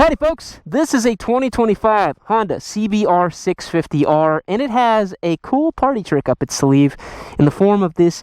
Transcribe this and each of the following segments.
Howdy folks, this is a 2025 Honda CBR650R and it has a cool party trick up its sleeve in the form of this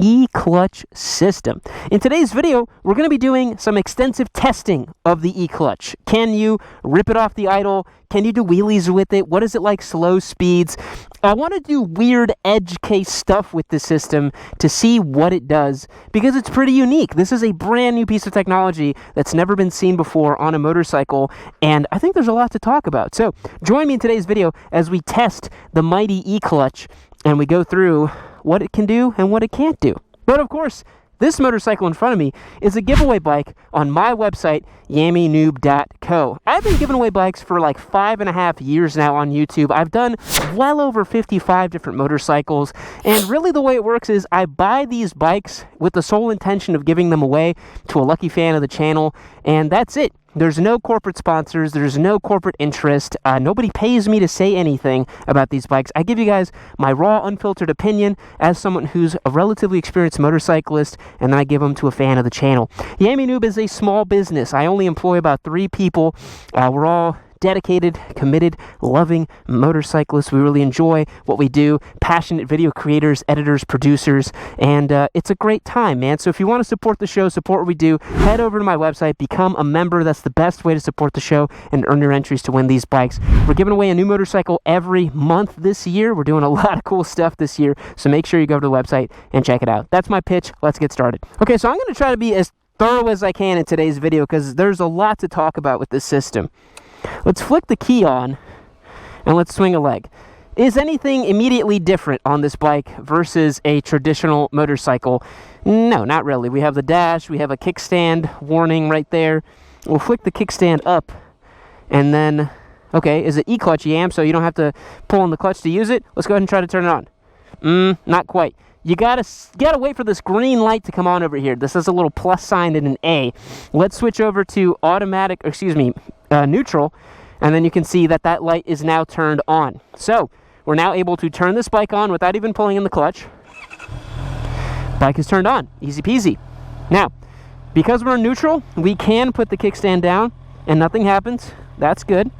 E-clutch system. In today's video, we're going to be doing some extensive testing of the E-clutch. Can you rip it off the idle? Can you do wheelies with it? What is it like slow speeds? I want to do weird edge case stuff with this system to see what it does because it's pretty unique. This is a brand new piece of technology that's never been seen before on a motorcycle, and I think there's a lot to talk about. So join me in today's video as we test the mighty E-clutch and we go through what it can do and what it can't do. But of course, this motorcycle in front of me is a giveaway bike on my website, yammynoob.co. I've been giving away bikes for like 5.5 years now on YouTube. I've done well over 55 different motorcycles, and really the way it works is I buy these bikes with the sole intention of giving them away to a lucky fan of the channel, and that's it. There's no corporate sponsors, there's no corporate interest, nobody pays me to say anything about these bikes. I give you guys my raw, unfiltered opinion as someone who's a relatively experienced motorcyclist, and then I give them to a fan of the channel. Yammy Noob is a small business. I only employ about 3 people. We're all dedicated, committed, loving motorcyclists. We really enjoy what we do. Passionate video creators, editors, producers, and it's a great time, man. So if you want to support the show, support what we do, head over to my website, become a member. That's the best way to support the show and earn your entries to win these bikes. We're giving away a new motorcycle every month this year. We're doing a lot of cool stuff this year, so make sure you go to the website and check it out. That's my pitch. Let's get started. Okay, so I'm going to try to be as thorough as I can in today's video because there's a lot to talk about with this system. Let's flick the key on and let's swing a leg. Is anything immediately different on this bike versus a traditional motorcycle? No, not really. We have the dash, we have a kickstand warning right there. We'll flick the kickstand up and then, okay, is it E-clutch? Yeah, so you don't have to pull on the clutch to use it. Let's go ahead and try to turn it on. Not quite. You gotta wait for this green light to come on over here. This is a little plus sign and an A. Let's switch over to neutral, and then you can see that that light is now turned on. So we're now able to turn this bike on without even pulling in the clutch. Bike is turned on, easy peasy. Now, because we're in neutral, we can put the kickstand down and nothing happens. That's good.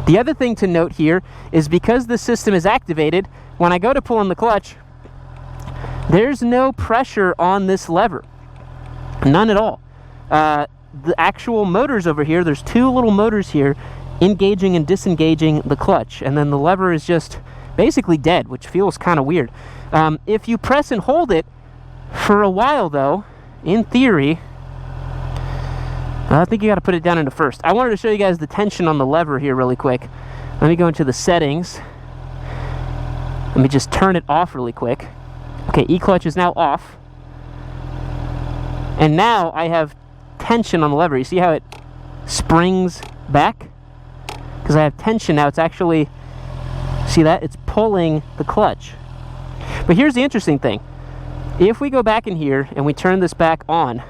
The other thing to note here is because the system is activated, when I go to pull in the clutch, there's no pressure on this lever. None at all. The actual motors over here, there's 2 little motors here engaging and disengaging the clutch, and then the lever is just basically dead, which feels kind of weird. If you press and hold it for a while though, in theory, I think you got to put it down into first. I wanted to show you guys the tension on the lever here really quick. Let me go into the settings. Let me just turn it off really quick. Okay, E-clutch is now off. And now I have tension on the lever. You see how it springs back? Because I have tension now. It's actually, see that? It's pulling the clutch. But here's the interesting thing. If we go back in here and we turn this back on,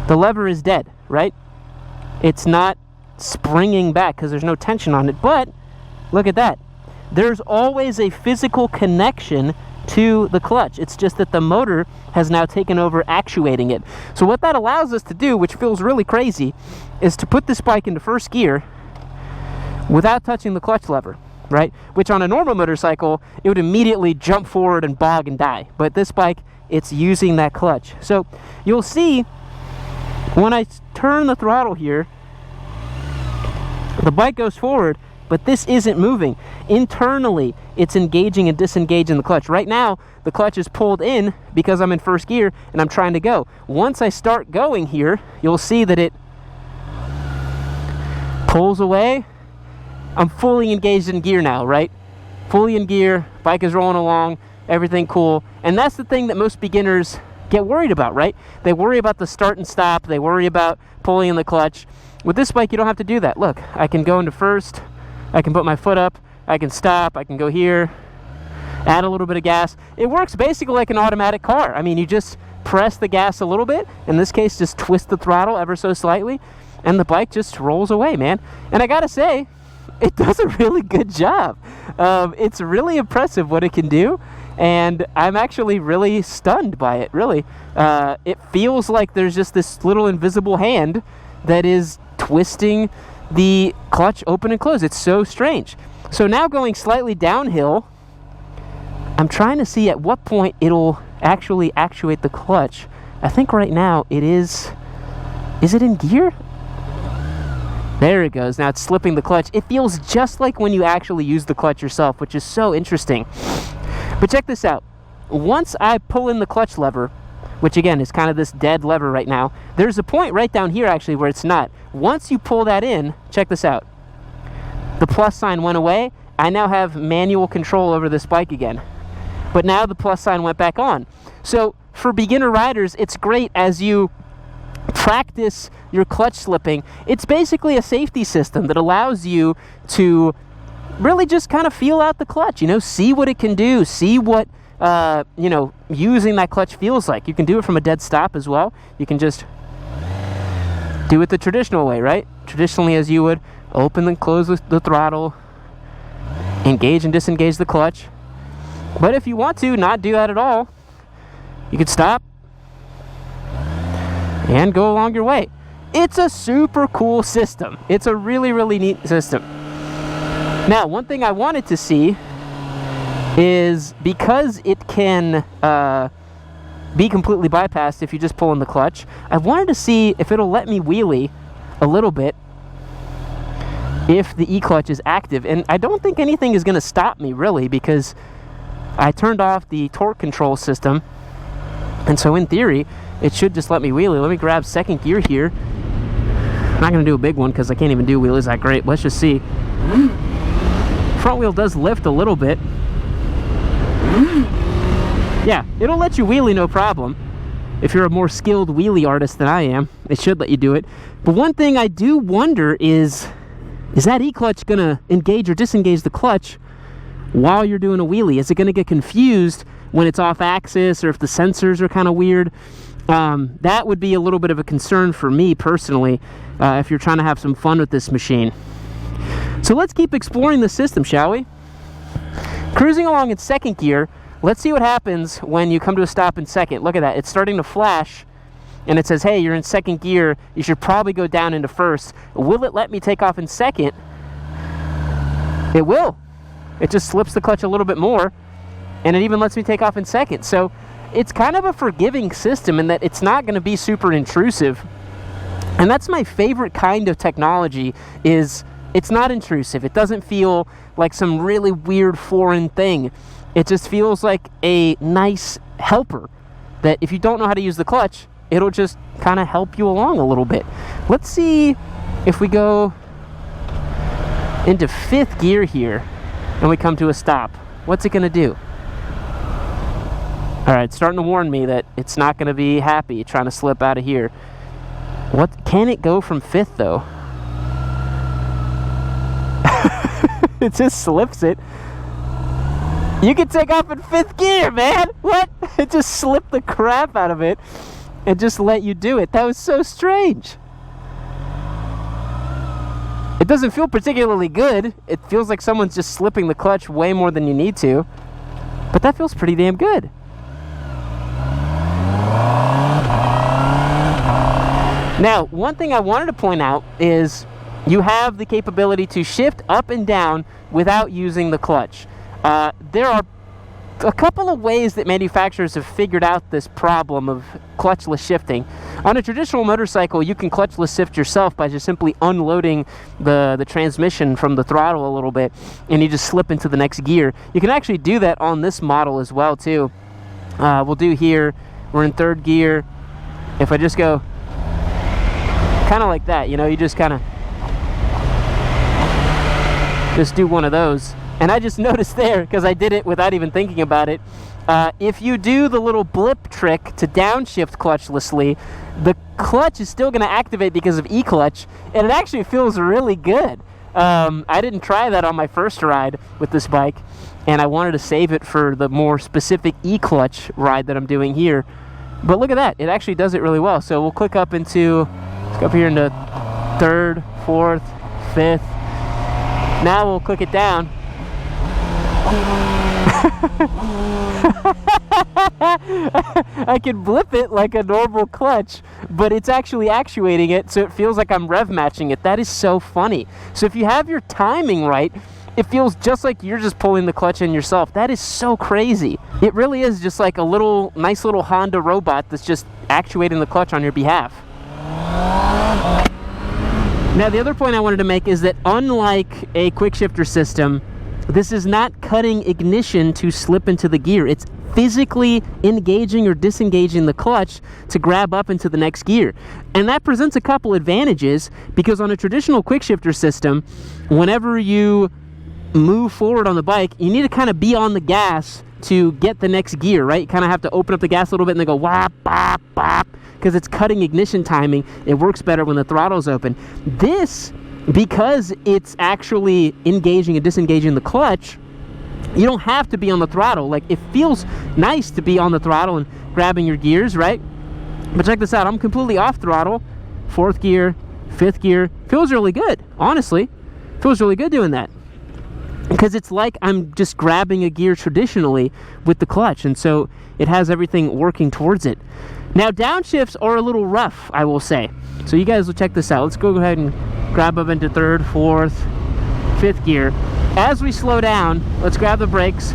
the lever is dead, right? It's not springing back because there's no tension on it. But look at that. There's always a physical connection to the clutch. It's just that the motor has now taken over actuating it. So what that allows us to do, which feels really crazy, is to put this bike into first gear without touching the clutch lever, right? Which on a normal motorcycle, it would immediately jump forward and bog and die. But this bike, it's using that clutch. So you'll see when I turn the throttle here, the bike goes forward, but this isn't moving. Internally, it's engaging and disengaging the clutch. Right now, the clutch is pulled in because I'm in first gear and I'm trying to go. Once I start going here, you'll see that it pulls away. I'm fully engaged in gear now, right? Fully in gear, bike is rolling along, everything cool. And that's the thing that most beginners get worried about, right? They worry about the start and stop. They worry about pulling in the clutch. With this bike, you don't have to do that. Look, I can go into first. I can put my foot up, I can stop, I can go here, add a little bit of gas. It works basically like an automatic car. I mean, you just press the gas a little bit, in this case, just twist the throttle ever so slightly, and the bike just rolls away, man. And I gotta say, it does a really good job. It's really impressive what it can do, and I'm actually really stunned by it, really. It feels like there's just this little invisible hand that is twisting the clutch open and close. It's so strange. So now going slightly downhill, I'm trying to see at what point it'll actually actuate the clutch. I think right now it is it in gear? There it goes. Now it's slipping the clutch. It feels just like when you actually use the clutch yourself, which is so interesting. But check this out. Once I pull in the clutch lever, which again is kind of this dead lever right now, there's a point right down here actually where it's not. Once you pull that in, check this out. The plus sign went away. I now have manual control over this bike again. But now the plus sign went back on. So for beginner riders, it's great as you practice your clutch slipping. It's basically a safety system that allows you to really just kind of feel out the clutch, you know, see what it can do, see what you know, using that clutch feels like. You can do it from a dead stop as well. You can just do it the traditional way, right? Traditionally, as you would open and close the throttle, engage and disengage the clutch. But if you want to not do that at all, you could stop and go along your way. It's a super cool system. It's a really, really neat system. Now, one thing I wanted to see is, because it can be completely bypassed if you just pull in the clutch, I wanted to see if it'll let me wheelie a little bit if the E-clutch is active. And I don't think anything is going to stop me, really, because I turned off the torque control system. And so in theory, it should just let me wheelie. Let me grab second gear here. I'm not going to do a big one because I can't even do wheelies that great. Let's just see. Front wheel does lift a little bit. Yeah, it'll let you wheelie no problem. If you're a more skilled wheelie artist than I am, it should let you do it. But one thing I do wonder is that E-clutch going to engage or disengage the clutch while you're doing a wheelie? Is it going to get confused when it's off axis, or if the sensors are kind of weird? That would be a little bit of a concern for me personally, if you're trying to have some fun with this machine. So let's keep exploring the system, shall we? Cruising along in second gear, let's see what happens when you come to a stop in second. Look at that, it's starting to flash, and it says, hey, you're in second gear, you should probably go down into first. Will it let me take off in second? It will. It just slips the clutch a little bit more, and it even lets me take off in second. So it's kind of a forgiving system in that it's not going to be super intrusive. And that's my favorite kind of technology, is it's not intrusive. It doesn't feel like some really weird foreign thing. It just feels like a nice helper that if you don't know how to use the clutch, it'll just kind of help you along a little bit. Let's see if we go into fifth gear here and we come to a stop. What's it going to do? All right, it's starting to warn me that it's not going to be happy trying to slip out of here. What can it go from fifth though? It just slips it. You can take off in fifth gear, man. What? It just slipped the crap out of it and just let you do it. That was so strange. It doesn't feel particularly good. It feels like someone's just slipping the clutch way more than you need to. But that feels pretty damn good. Now, one thing I wanted to point out is you have the capability to shift up and down without using the clutch. There are a couple of ways that manufacturers have figured out this problem of clutchless shifting. On a traditional motorcycle, you can clutchless shift yourself by just simply unloading the transmission from the throttle a little bit, and you just slip into the next gear. You can actually do that on this model as well, too. We'll do here, we're in third gear. If I just go kind of like that, you know, you just kind of just do one of those. And I just noticed there, because I did it without even thinking about it, if you do the little blip trick to downshift clutchlessly, the clutch is still going to activate because of E-clutch, and it actually feels really good. I didn't try that on my first ride with this bike, and I wanted to save it for the more specific E-clutch ride that I'm doing here. But look at that, it actually does it really well. So we'll click up into, let's go up here into third, fourth, fifth. Now we'll click it down. I can blip it like a normal clutch, but it's actually actuating it, so it feels like I'm rev matching it. That is so funny. So if you have your timing right, it feels just like you're just pulling the clutch in yourself. That is so crazy. It really is just like a little, nice little Honda robot that's just actuating the clutch on your behalf. Now, the other point I wanted to make is that unlike a quick shifter system, this is not cutting ignition to slip into the gear. It's physically engaging or disengaging the clutch to grab up into the next gear. And that presents a couple advantages, because on a traditional quick shifter system, whenever you move forward on the bike, you need to kind of be on the gas to get the next gear, right? You kind of have to open up the gas a little bit and then go wop, bop, bop, because it's cutting ignition timing. It works better when the throttle's open. This, because it's actually engaging and disengaging the clutch, you don't have to be on the throttle. Like, it feels nice to be on the throttle and grabbing your gears, right? But check this out. I'm completely off throttle. 4th gear, 5th gear. Feels really good, honestly. Feels really good doing that, because it's like I'm just grabbing a gear traditionally with the clutch, and so it has everything working towards it. Now, downshifts are a little rough, I will say. So you guys will check this out. Let's go ahead and grab up into 3rd, 4th, 5th gear. As we slow down, let's grab the brakes.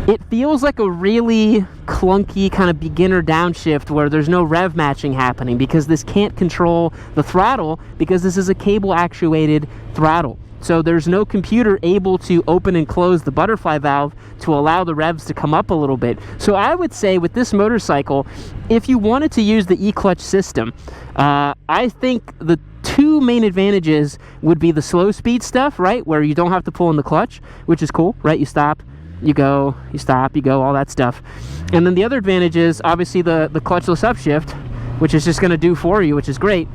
It feels like a really clunky kind of beginner downshift where there's no rev matching happening, because this can't control the throttle, because this is a cable actuated throttle. So there's no computer able to open and close the butterfly valve to allow the revs to come up a little bit. So I would say with this motorcycle, if you wanted to use the e-clutch system, I think the two main advantages would be the slow speed stuff, right? Where you don't have to pull in the clutch, which is cool, right? You stop, you go, you stop, you go, all that stuff. And then the other advantage is obviously the clutchless upshift, which is just going to do for you, which is great.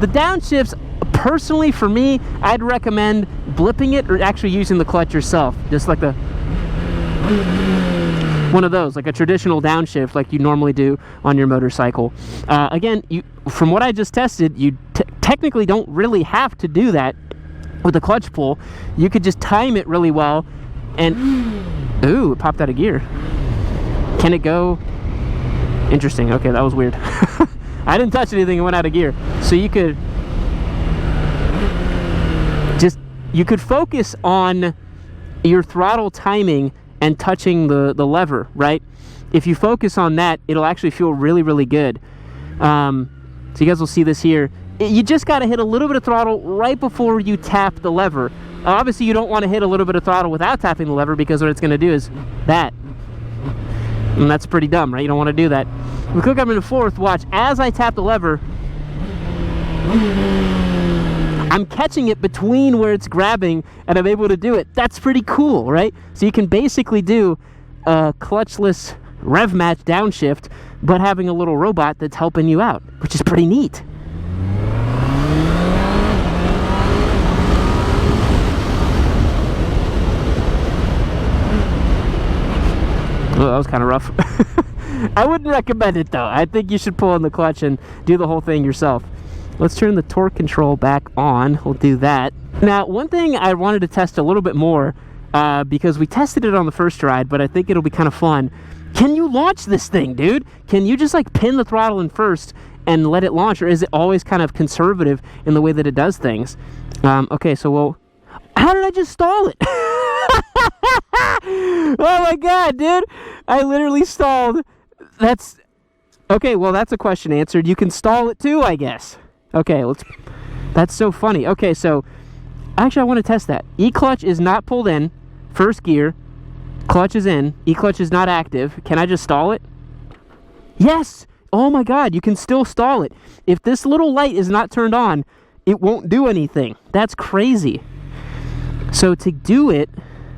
The downshifts, personally for me, I'd recommend blipping it or actually using the clutch yourself, just like one of those, like a traditional downshift like you normally do on your motorcycle. Again, from what I just tested, you technically don't really have to do that with the clutch pull. You could just time it really well, and ooh, it popped out of gear. Can it go? Interesting. Okay, that was weird. I didn't touch anything, it went out of gear. So you could focus on your throttle timing and touching the lever, right? If you focus on that, it'll actually feel really, really good. So you guys will see this here. You just got to hit a little bit of throttle right before you tap the lever. Obviously, you don't want to hit a little bit of throttle without tapping the lever, because what it's going to do is that. And that's pretty dumb, right? You don't want to do that. We click up into 4th, watch. As I tap the lever, I'm catching it between where it's grabbing, and I'm able to do it. That's pretty cool, right? So you can basically do a clutchless rev match downshift, but having a little robot that's helping you out, which is pretty neat. Oh, that was kind of rough. I wouldn't recommend it, though. I think you should pull in the clutch and do the whole thing yourself. Let's turn the torque control back on. We'll do that. Now, one thing I wanted to test a little bit more, because we tested it on the first ride, but I think it'll be kind of fun. Can you launch this thing, dude? Can you just like pin the throttle in first and let it launch, or is it always kind of conservative in the way that it does things? Okay, so how did I just stall it? Oh my god, dude, I literally stalled. That's okay. Well, that's a question answered. You can stall it too, I guess. Okay, that's so funny. Okay, so actually I want to test that. E-clutch is not pulled in, 1st gear, clutch is in, E-clutch is not active. Can I just stall it? Yes. Oh my god, you can still stall it. If this little light is not turned on, it won't do anything. That's crazy. So to do it,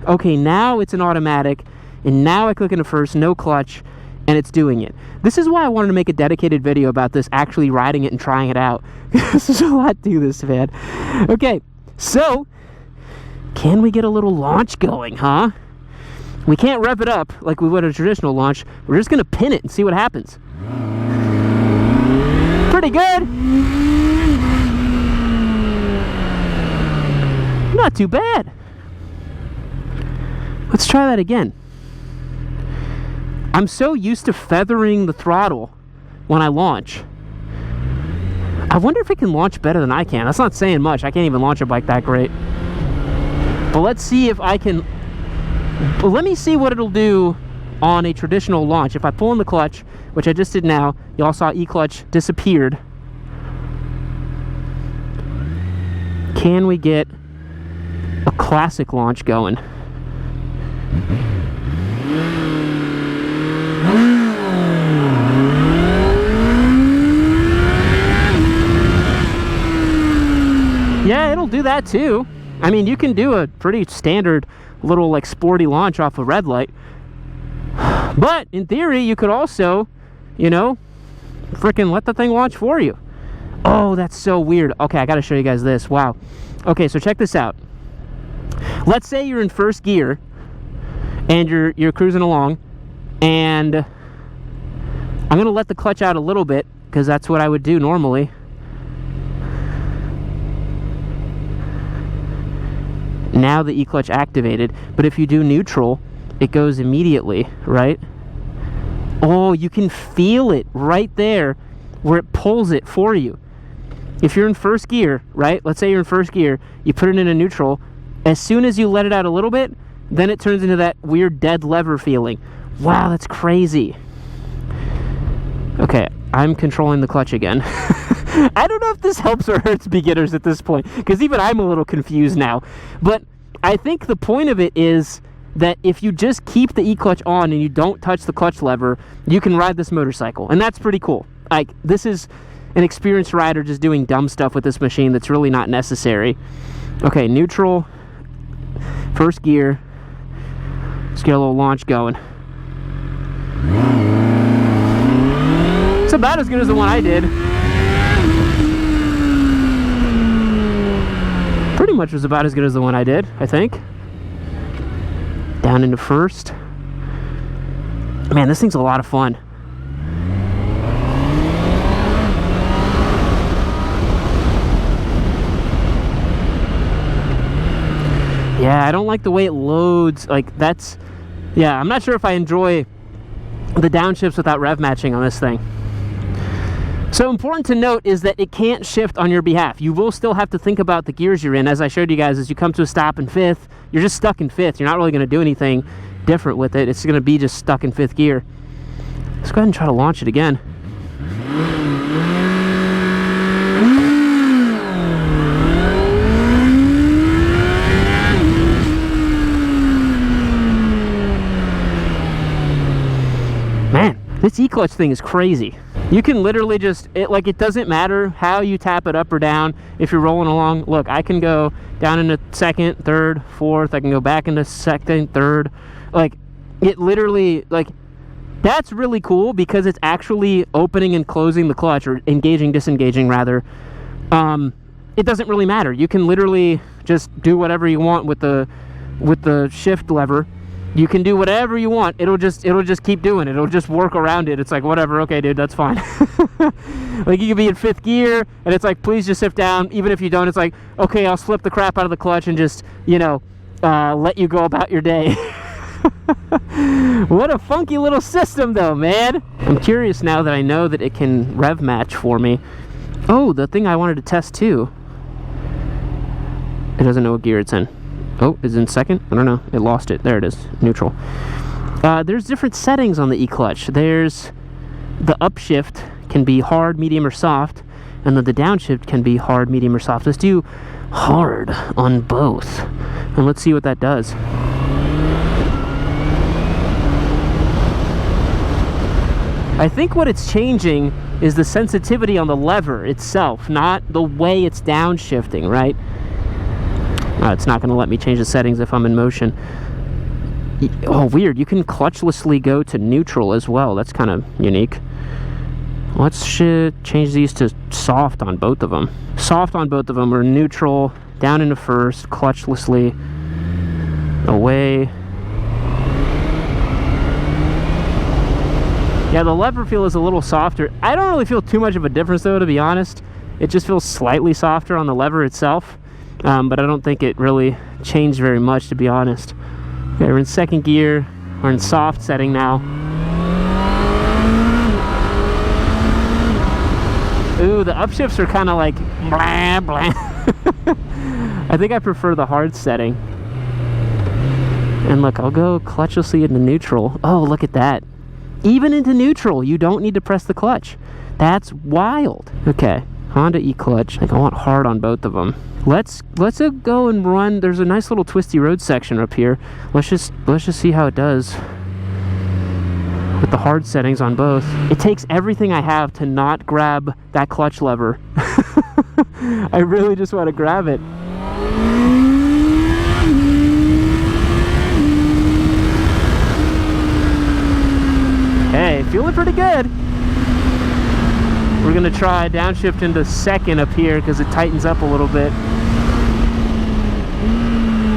okay, now it's an automatic, and now I click into 1st, no clutch, and it's doing it. This is why I wanted to make a dedicated video about this, actually riding it and trying it out. There's a lot to this, man. Okay, so can we get a little launch going, huh? We can't rev it up like we would a traditional launch. We're just gonna pin it and see what happens. Pretty good. Not too bad. Let's try that again. I'm so used to feathering the throttle when I launch. I wonder if it can launch better than I can. That's not saying much. I can't even launch a bike that great. But let's see if I can... Let me see what it'll do on a traditional launch. If I pull in the clutch, which I just did now, you all saw E-clutch disappeared. Can we get a classic launch going? Yeah, it'll do that too. I mean, you can do a pretty standard little like sporty launch off a red light. But in theory, you could also, you know, freaking let the thing launch for you. Oh, that's so weird. Okay, I gotta show you guys this. Wow. Okay, so check this out. Let's say you're in first gear and you're cruising along, and I'm gonna let the clutch out a little bit because that's what I would do normally. Now the E-clutch activated, but if you do neutral, it goes immediately, right? Oh, you can feel it right there where it pulls it for you. If you're in first gear, right? Let's say you're in first gear, you put it in a neutral. As soon as you let it out a little bit, then it turns into that weird dead lever feeling. Wow, that's crazy. Okay, I'm controlling the clutch again. I don't know if this helps or hurts beginners at this point, because even I'm a little confused now. But I think the point of it is that if you just keep the E-clutch on and you don't touch the clutch lever, you can ride this motorcycle. And that's pretty cool. Like, this is an experienced rider just doing dumb stuff with this machine that's really not necessary. Okay, neutral, first gear. Let's get a little launch going. It's about as good as the one I did. Pretty much was about as good as the one I did, I think. Down into first. Man, this thing's a lot of fun. Yeah, I don't like the way it loads. Like, that's... Yeah, I'm not sure if I enjoy the downshifts without rev matching on this thing. So important to note is that it can't shift on your behalf. You will still have to think about the gears you're in. As I showed you guys, as you come to a stop in fifth, you're just stuck in fifth. You're not really going to do anything different with it. It's going to be just stuck in fifth gear. Let's go ahead and try to launch it again. Man, this E-clutch thing is crazy. You can literally just, it doesn't matter how you tap it up or down if you're rolling along. Look, I can go down into second, third, fourth. I can go back into second, third. Like, it literally, like, that's really cool because it's actually opening and closing the clutch, or engaging, disengaging rather. It doesn't really matter. You can literally just do whatever you want with the shift lever. You can do whatever you want. It'll just keep doing it. It'll just work around it. It's like, whatever, okay, dude, that's fine. Like, you could be in fifth gear, and it's like, please just shift down. Even if you don't, it's like, okay, I'll slip the crap out of the clutch and just, you know, let you go about your day. What a funky little system, though, man. I'm curious now that I know that it can rev match for me. Oh, the thing I wanted to test, too. It doesn't know what gear it's in. Oh, is it in second? I don't know. It lost it. There it is. Neutral. There's different settings on the E-clutch. There's the upshift can be hard, medium, or soft, and then the downshift can be hard, medium, or soft. Let's do hard on both, and let's see what that does. I think what it's changing is the sensitivity on the lever itself, not the way it's downshifting, right? It's not going to let me change the settings if I'm in motion. Oh, weird. You can clutchlessly go to neutral as well. That's kind of unique. Let's change these to soft on both of them. Soft on both of them, or neutral, down into first, clutchlessly, away. Yeah, the lever feel is a little softer. I don't really feel too much of a difference, though, to be honest. It just feels slightly softer on the lever itself. But I don't think it really changed very much, to be honest. Okay, we're in second gear. We're in soft setting now. Ooh, the upshifts are kind of like blah, blah. I think I prefer the hard setting. And look, I'll go clutchlessly into neutral. Oh, look at that. Even into neutral, you don't need to press the clutch. That's wild. Okay, Honda E-clutch. I think I want hard on both of them. Let's go and run. There's a nice little twisty road section up here. Let's just see how it does with the hard settings on both. It takes everything I have to not grab that clutch lever. I really just want to grab it. Hey, feeling pretty good. We're gonna try downshift into second up here because it tightens up a little bit.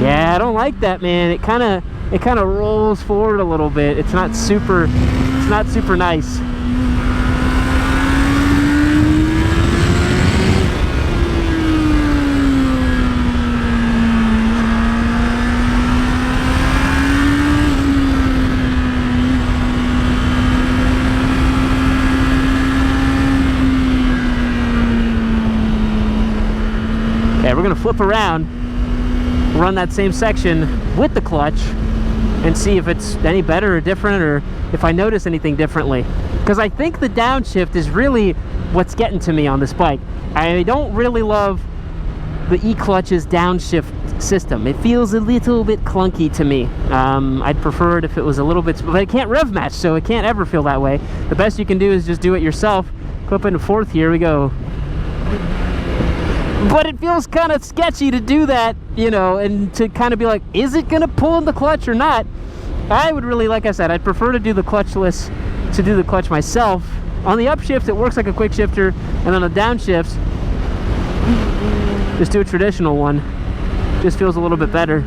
Yeah, I don't like that, man. It kind of rolls forward a little bit. It's not super nice. Okay, we're gonna flip around, run that same section with the clutch, and see if it's any better or different, or if I notice anything differently. Because I think the downshift is really what's getting to me on this bike. I don't really love the E-clutch's downshift system. It feels a little bit clunky to me. I'd prefer it if it was a little bit, but it can't rev match, so it can't ever feel that way. The best you can do is just do it yourself. Clip into fourth, here we go. But it feels kind of sketchy to do that, you know, and to kind of be like, is it going to pull in the clutch or not? I would really, like I said, I'd prefer to do the clutchless, to do the clutch myself. On the upshift, it works like a quick shifter, and on the downshifts, just do a traditional one. Just feels a little bit better.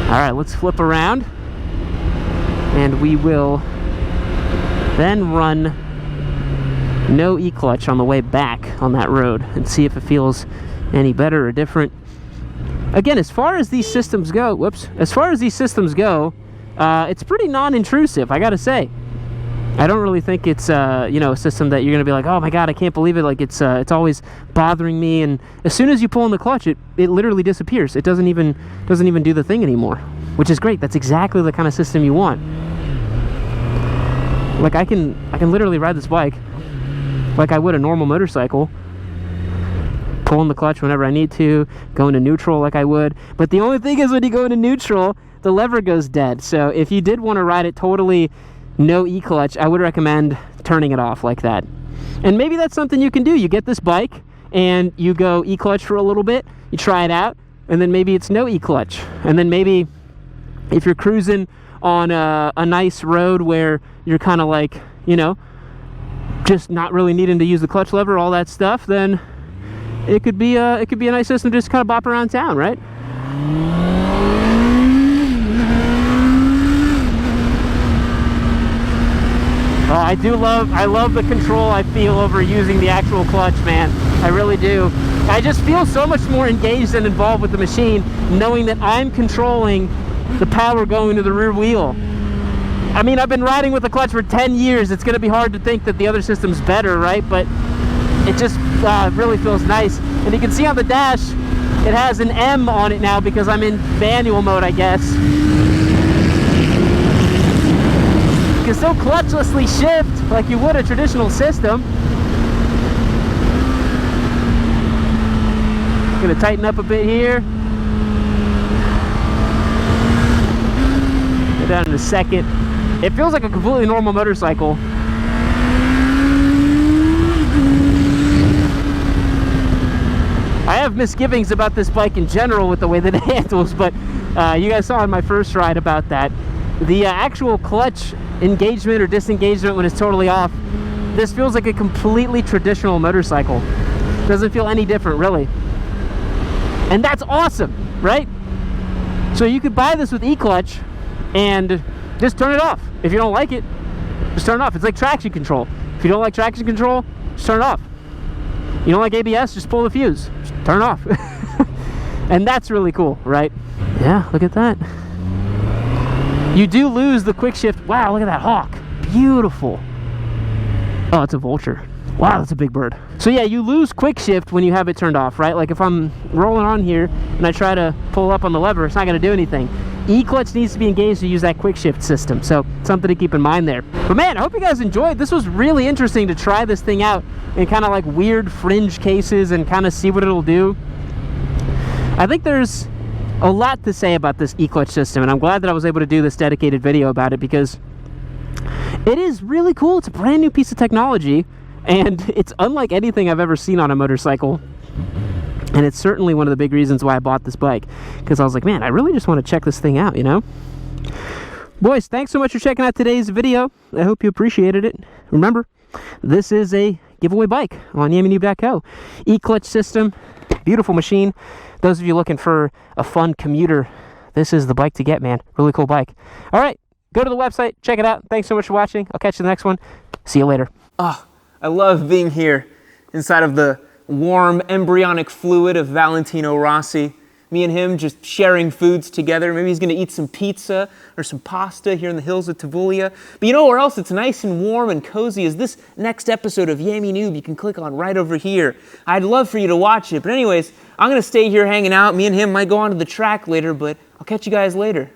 All right, let's flip around, and we will then run no E-clutch on the way back on that road and see if it feels any better or different. Again, as far as these systems go, it's pretty non-intrusive, I gotta say. I don't really think it's you know, a system that you're gonna be like, oh my god, I can't believe it, like it's always bothering me, and as soon as you pull in the clutch, it literally disappears. It doesn't even do the thing anymore, which is great. That's exactly the kind of system you want. Like I can literally ride this bike like I would a normal motorcycle, pulling the clutch whenever I need to, go into neutral like I would. But the only thing is, when you go into neutral, the lever goes dead. So if you did want to ride it totally no E-clutch, I would recommend turning it off like that. And maybe that's something you can do. You get this bike and you go E-clutch for a little bit, you try it out, and then maybe it's no E-clutch. And then maybe if you're cruising on a nice road where you're kind of like, you know, just not really needing to use the clutch lever, all that stuff, then it could be a nice system to just kind of bop around town, right? I love the control I feel over using the actual clutch, man. I really do. I just feel so much more engaged and involved with the machine, knowing that I'm controlling the power going to the rear wheel. I mean, I've been riding with the clutch for 10 years. It's going to be hard to think that the other system's better, right? But it just really feels nice. And you can see on the dash, it has an M on it now because I'm in manual mode, I guess. You can still clutchlessly shift like you would a traditional system. Gonna tighten up a bit here. Go down in a second. It feels like a completely normal motorcycle. I have misgivings about this bike in general with the way that it handles, but you guys saw in my first ride about that. The actual clutch engagement or disengagement when it's totally off, this feels like a completely traditional motorcycle. Doesn't feel any different, really. And that's awesome, right? So you could buy this with E-clutch and just turn it off. If you don't like it, just turn it off. It's like traction control. If you don't like traction control, just turn it off. You don't like ABS, just pull the fuse. Just turn it off. And that's really cool, right? Yeah, look at that. You do lose the quick shift. Wow, look at that hawk. Beautiful. Oh, it's a vulture. Wow, that's a big bird. So yeah, you lose quick shift when you have it turned off, right? Like if I'm rolling on here and I try to pull up on the lever, it's not gonna do anything. E-clutch needs to be engaged to use that quick shift system. So something to keep in mind there. But man, I hope you guys enjoyed. This was really interesting to try this thing out in kind of like weird fringe cases and kind of see what it'll do. I think there's a lot to say about this e-clutch system, and I'm glad that I was able to do this dedicated video about it because it is really cool. It's a brand new piece of technology, and it's unlike anything I've ever seen on a motorcycle. And it's certainly one of the big reasons why I bought this bike, because I was like, man, I really just want to check this thing out, you know? Boys, thanks so much for checking out today's video. I hope you appreciated it. Remember, this is a giveaway bike on YamiNoob.co. E-clutch system, beautiful machine. Those of you looking for a fun commuter, this is the bike to get, man. Really cool bike. All right, go to the website, check it out. Thanks so much for watching. I'll catch you in the next one. See you later. Oh, I love being here inside of the warm embryonic fluid of Valentino Rossi. Me and him just sharing foods together. Maybe he's gonna eat some pizza or some pasta here in the hills of Tavullia. But you know where else it's nice and warm and cozy is this next episode of YamiNoob. You can click on right over here. I'd love for you to watch it. But anyways, I'm gonna stay here hanging out. Me and him might go onto the track later, but I'll catch you guys later.